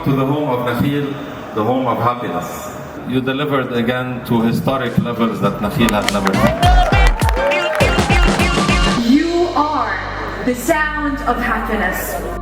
welcome to the home of Nakheel, the home of happiness. You delivered again to historic levels that Nakheel has never seen. You are the sound of happiness.